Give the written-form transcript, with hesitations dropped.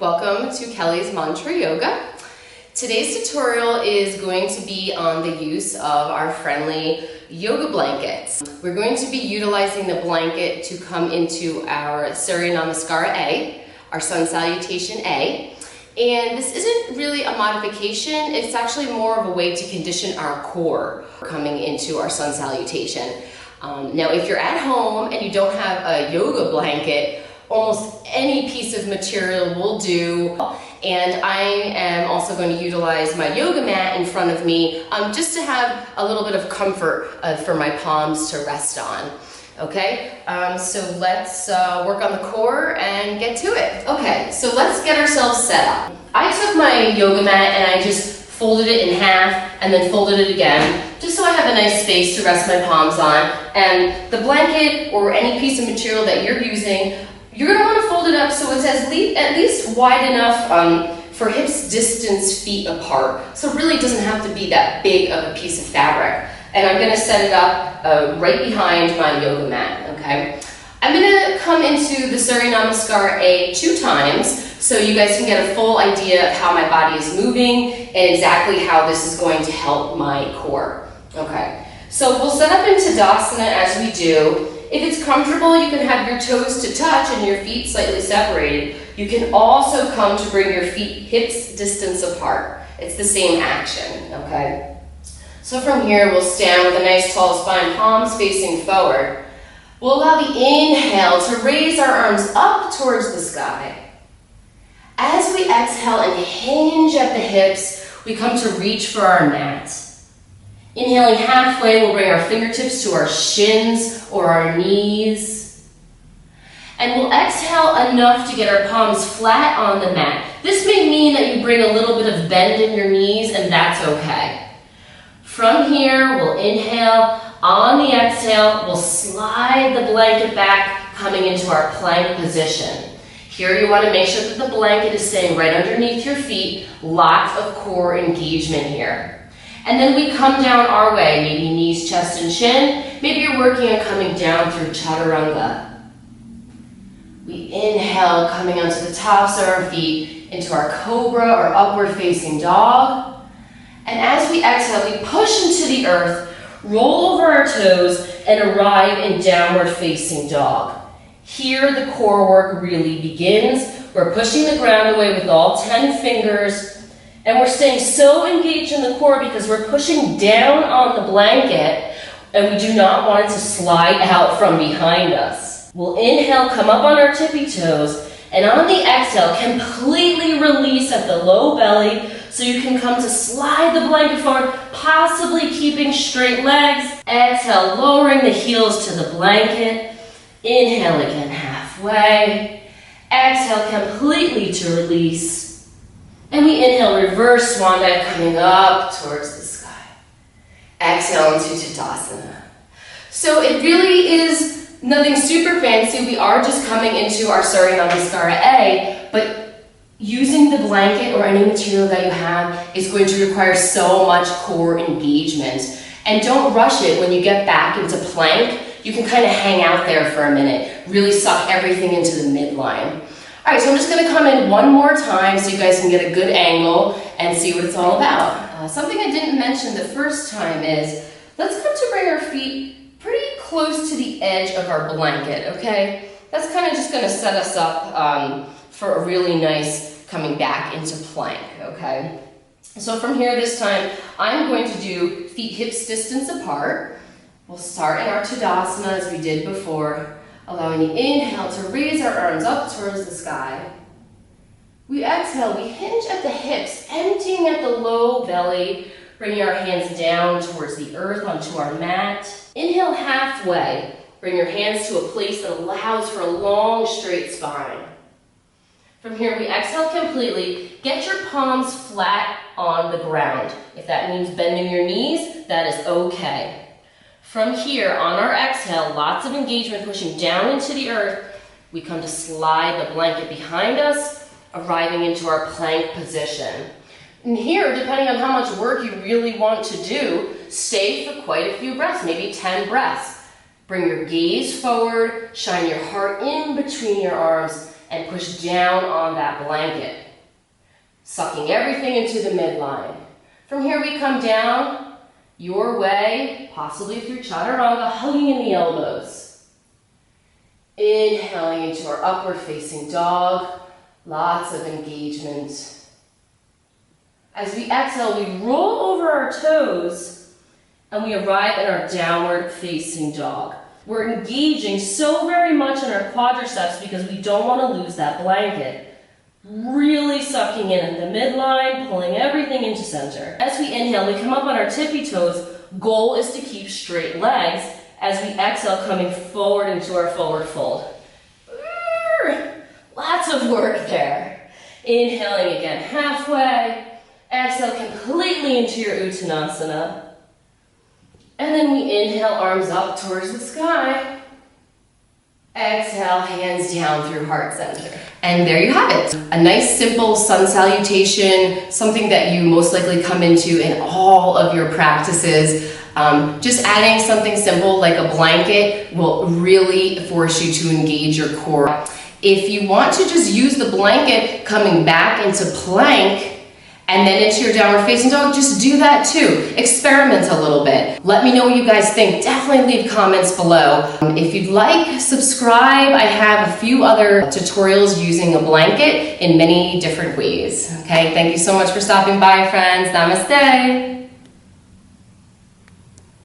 Welcome to Kelly's Mantra Yoga. Today's tutorial is going to be on the use of our friendly yoga blankets. We're going to be utilizing the blanket to come into our A-Surya Namaskar A, our Sun Salutation A. And this isn't really a modification, it's actually more of a way to condition our core coming into our Sun Salutation. Now if you're at home and you don't have a yoga blanket, almost any piece of material will do. And I am also going to utilize my yoga mat in front of me just to have a little bit of comfort for my palms to rest on. Okay, so let's work on the core and get to it. Okay, so let's get ourselves set up. I took my yoga mat and I just folded it in half and then folded it again, just so I have a nice space to rest my palms on. And the blanket or any piece of material that you're using, you're going to want to fold it up so it's at least wide enough for hips distance feet apart. So it really doesn't have to be that big of a piece of fabric. And I'm going to set it up right behind my yoga mat, okay? I'm going to come into the Surya Namaskar A 2 times so you guys can get a full idea of how my body is moving and exactly how this is going to help my core, okay? So we'll set up in Tadasana as we do. If it's comfortable, you can have your toes to touch and your feet slightly separated. You can also come to bring your feet hips distance apart. It's the same action, okay? So from here, we'll stand with a nice tall spine, palms facing forward. We'll allow the inhale to raise our arms up towards the sky. As we exhale and hinge at the hips, we come to reach for our mat. Inhaling halfway, we'll bring our fingertips to our shins or our knees. And we'll exhale enough to get our palms flat on the mat. This may mean that you bring a little bit of bend in your knees, and that's okay. From here, we'll inhale. On the exhale, we'll slide the blanket back, coming into our plank position. Here you want to make sure that the blanket is staying right underneath your feet. Lots of core engagement here. And then we come down our way, maybe knees, chest, and chin. Maybe you're working on coming down through chaturanga. We inhale, coming onto the tops of our feet into our cobra or upward facing dog. And as we exhale, we push into the earth, roll over our toes, and arrive in downward facing dog. Here the core work really begins. We're pushing the ground away with all 10 fingers. And we're staying so engaged in the core because we're pushing down on the blanket and we do not want it to slide out from behind us. We'll inhale, come up on our tippy toes, and on the exhale, completely release at the low belly so you can come to slide the blanket forward, possibly keeping straight legs. Exhale, lowering the heels to the blanket. Inhale again, halfway. Exhale, completely to release. And we inhale, reverse swan dive, coming up towards the sky. Exhale into Tadasana. So it really is nothing super fancy. We are just coming into our Surya Namaskar A, but using the blanket or any material that you have is going to require so much core engagement. And don't rush it when you get back into plank. You can kind of hang out there for a minute, really suck everything into the midline. All right, so I'm just going to come in one more time so you guys can get a good angle and see what it's all about. Something I didn't mention the first time is, let's come to bring our feet pretty close to the edge of our blanket, okay? That's kind of just going to set us up for a really nice coming back into plank, okay? So from here this time, I'm going to do feet hips distance apart. We'll start in our Tadasana as we did before. Allowing the inhale to raise our arms up towards the sky. We exhale, we hinge at the hips, emptying at the low belly, bringing our hands down towards the earth onto our mat. Inhale halfway, bring your hands to a place that allows for a long, straight spine. From here, we exhale completely. Get your palms flat on the ground. If that means bending your knees, that is okay. From here, on our exhale, lots of engagement pushing down into the earth. We come to slide the blanket behind us, arriving into our plank position. And here, depending on how much work you really want to do, stay for quite a few breaths, maybe 10 breaths. Bring your gaze forward, shine your heart in between your arms, and push down on that blanket, sucking everything into the midline. From here we come down your way, possibly through chaturanga, hugging in the elbows. Inhaling into our upward facing dog, lots of engagement. As we exhale, we roll over our toes and we arrive in our downward facing dog. We're engaging so very much in our quadriceps because we don't want to lose that blanket. Really sucking in at the midline, pulling everything into center. As we inhale, we come up on our tippy toes. Goal is to keep straight legs. As we exhale, coming forward into our forward fold. Lots of work there. Inhaling again halfway. Exhale completely into your Uttanasana. And then we inhale, arms up towards the sky. Exhale, hands down through heart center. And there you have it. A nice simple sun salutation, something that you most likely come into in all of your practices. Just adding something simple like a blanket will really force you to engage your core. If you want to just use the blanket coming back into plank and then into your downward facing dog, just do that too. Experiment a little bit. Let me know what you guys think. Definitely leave comments below. If you'd like, subscribe. I have a few other tutorials using a blanket in many different ways. Okay, thank you so much for stopping by, friends. Namaste.